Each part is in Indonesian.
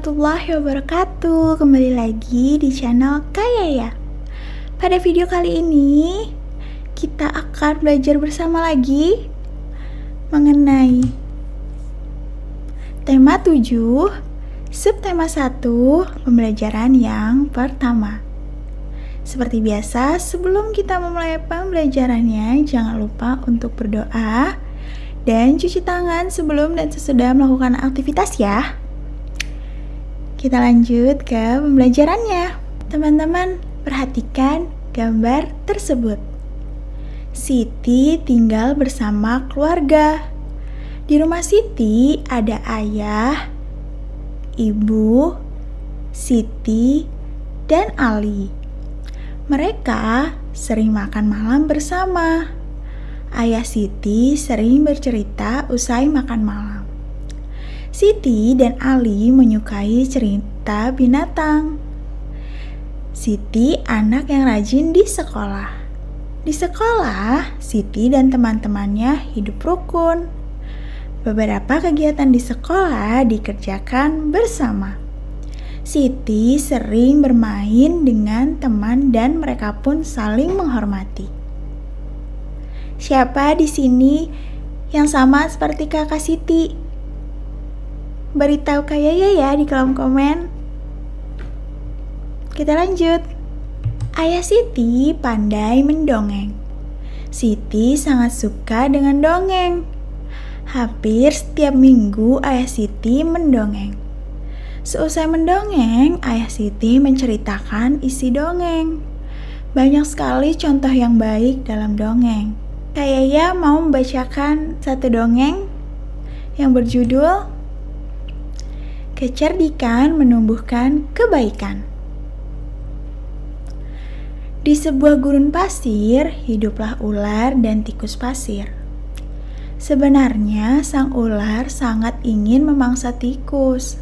warahmatullahi wabarakatuh. Kembali lagi di channel Kayaya. Pada video kali ini kita akan belajar bersama lagi mengenai tema 7, subtema 1, pembelajaran yang pertama. Seperti biasa, sebelum kita memulai pembelajarannya, jangan lupa untuk berdoa dan cuci tangan sebelum dan sesudah melakukan aktivitas ya. Kita lanjut ke pembelajarannya. Teman-teman, perhatikan gambar tersebut. Siti tinggal bersama keluarga. Di rumah Siti ada ayah, ibu, Siti, dan Ali. Mereka sering makan malam bersama. Ayah Siti sering bercerita usai makan malam. Siti dan Ali menyukai cerita binatang. Siti anak yang rajin di sekolah. Di sekolah, Siti dan teman-temannya hidup rukun. Beberapa kegiatan di sekolah dikerjakan bersama. Siti sering bermain dengan teman dan mereka pun saling menghormati. Siapa di sini yang sama seperti kakak Siti? Beritahu Kayaya ya di kolom komen. Kita lanjut. Ayah Siti pandai mendongeng. Siti sangat suka dengan dongeng. Hampir setiap minggu ayah Siti mendongeng. Seusai mendongeng, ayah Siti menceritakan isi dongeng. Banyak sekali contoh yang baik dalam dongeng. Kayaya mau membacakan satu dongeng yang berjudul Kecerdikan Menumbuhkan Kebaikan. Di sebuah gurun pasir, hiduplah ular dan tikus pasir. Sebenarnya sang ular sangat ingin memangsa tikus.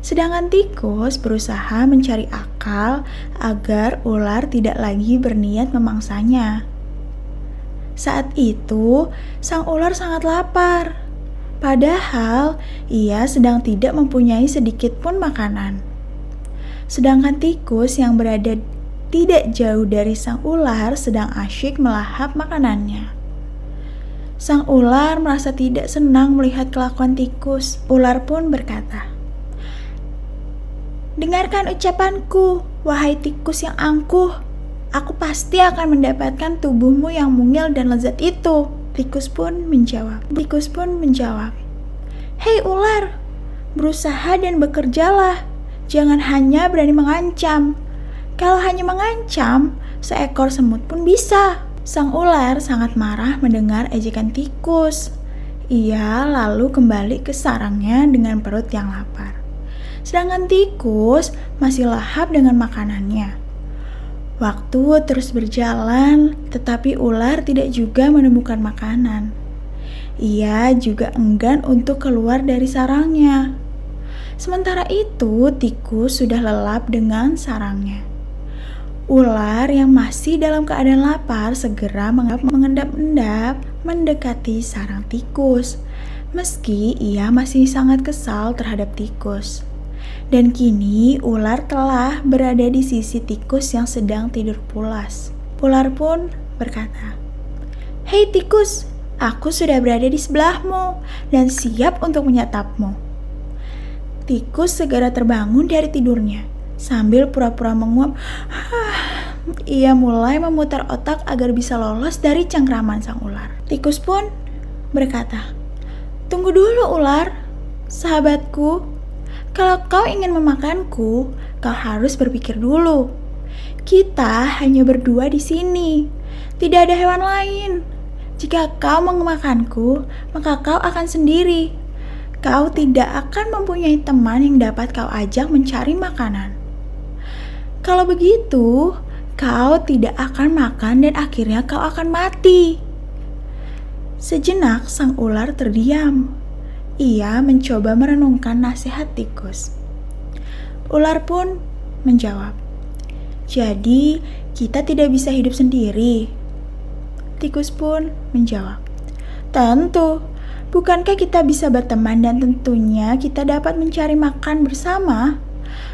Sedangkan tikus berusaha mencari akal agar ular tidak lagi berniat memangsanya. Saat itu, sang ular sangat lapar. Padahal ia sedang tidak mempunyai sedikit pun makanan. Sedangkan tikus yang berada tidak jauh dari sang ular sedang asyik melahap makanannya. Sang ular merasa tidak senang melihat kelakuan tikus. Ular pun berkata, "Dengarkan ucapanku, wahai tikus yang angkuh. Aku pasti akan mendapatkan tubuhmu yang mungil dan lezat itu." Tikus pun menjawab, "Hei ular, berusaha dan bekerjalah. Jangan hanya berani mengancam. Kalau hanya mengancam, seekor semut pun bisa." Sang ular sangat marah mendengar ejekan tikus. Ia lalu kembali ke sarangnya dengan perut yang lapar. Sedangkan tikus masih lahap dengan makanannya. Waktu terus berjalan, tetapi ular tidak juga menemukan makanan. Ia juga enggan untuk keluar dari sarangnya. Sementara itu, tikus sudah lelap dengan sarangnya. Ular yang masih dalam keadaan lapar segera mengendap-endap mendekati sarang tikus, meski ia masih sangat kesal terhadap tikus. Dan kini ular telah berada di sisi tikus yang sedang tidur pulas. Ular pun berkata, "Hei tikus, aku sudah berada di sebelahmu dan siap untuk menyantapmu." Tikus segera terbangun dari tidurnya. Sambil pura-pura menguap, ia mulai memutar otak agar bisa lolos dari cengkraman sang ular. Tikus pun berkata, "Tunggu dulu ular, sahabatku. Kalau kau ingin memakanku, kau harus berpikir dulu. Kita hanya berdua di sini, tidak ada hewan lain. Jika kau mau memakanku, maka kau akan sendiri. Kau tidak akan mempunyai teman yang dapat kau ajak mencari makanan. Kalau begitu, kau tidak akan makan dan akhirnya kau akan mati." Sejenak sang ular terdiam. Ia mencoba merenungkan nasihat tikus. Ular pun menjawab, "Jadi kita tidak bisa hidup sendiri?" Tikus pun menjawab, "Tentu, Bukankah kita bisa berteman dan tentunya kita dapat mencari makan bersama?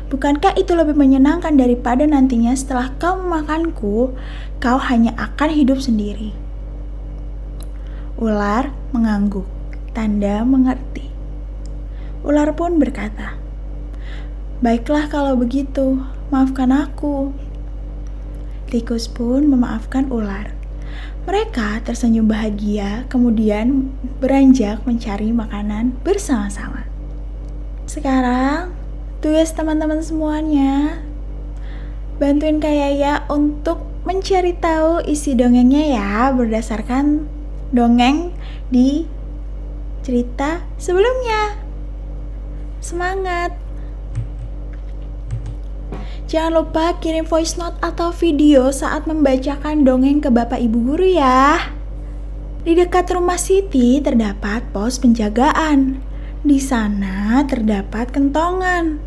Bukankah itu lebih menyenangkan daripada nantinya setelah kau memakanku, kau hanya akan hidup sendiri? Ular mengangguk, tanda mengerti. Ular pun berkata, "Baiklah kalau begitu, maafkan aku." Tikus pun memaafkan ular. Mereka tersenyum bahagia, kemudian beranjak mencari makanan bersama-sama. Sekarang, tugas teman-teman semuanya, bantuin Kak Yaya untuk mencari tahu isi dongengnya ya, berdasarkan dongeng di cerita sebelumnya. Semangat! Jangan lupa kirim voice note atau video saat membacakan dongeng ke Bapak Ibu Guru ya. Di dekat rumah Siti terdapat pos penjagaan. Di sana terdapat kentongan.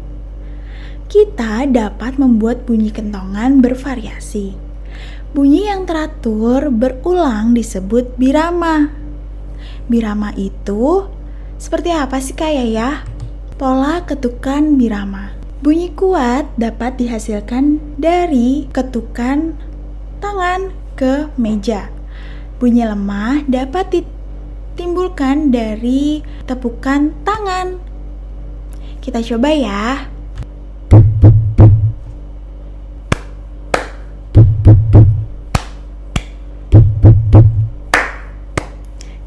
Kita dapat membuat bunyi kentongan bervariasi. Bunyi yang teratur berulang disebut birama. Birama itu seperti apa sih Kak Yaya? Pola ketukan birama. Bunyi kuat dapat dihasilkan dari ketukan tangan ke meja. Bunyi lemah dapat ditimbulkan dari tepukan tangan. Kita coba ya.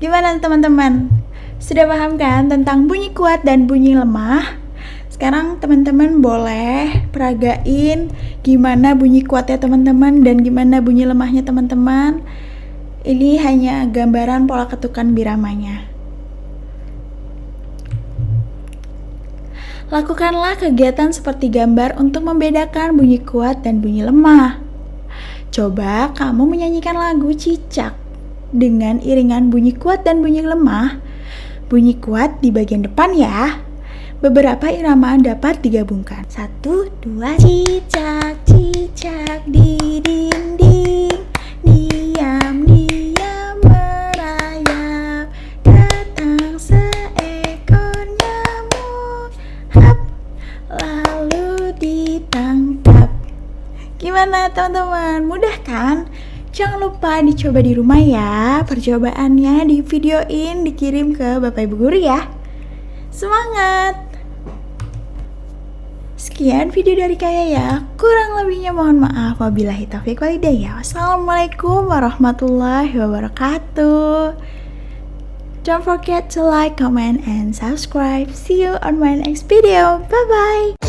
Gimana teman-teman? Sudah paham kan tentang bunyi kuat dan bunyi lemah? Sekarang teman-teman boleh peragain gimana bunyi kuatnya teman-teman dan gimana bunyi lemahnya teman-teman. Ini hanya gambaran pola ketukan biramanya. Lakukanlah kegiatan seperti gambar untuk membedakan bunyi kuat dan bunyi lemah. Coba kamu menyanyikan lagu Cicak dengan iringan bunyi kuat dan bunyi lemah. Bunyi kuat di bagian depan ya. Beberapa irama dapat digabungkan. 1, 2, cicak, cicak di dinding, diam-diam merayap, datang seekor nyamuk, hap, lalu ditangkap. Gimana teman-teman? Mudah kan? Jangan lupa dicoba di rumah ya. Percobaannya di videoin, dikirim ke Bapak Ibu Guru ya. Semangat! Sekian video dari Kak Yaya. Kurang lebihnya mohon maaf. Wabillahi taufiq wal hidayah. Wassalamualaikum warahmatullahi wabarakatuh. Don't forget to like, comment, and subscribe. See you on my next video. Bye-bye.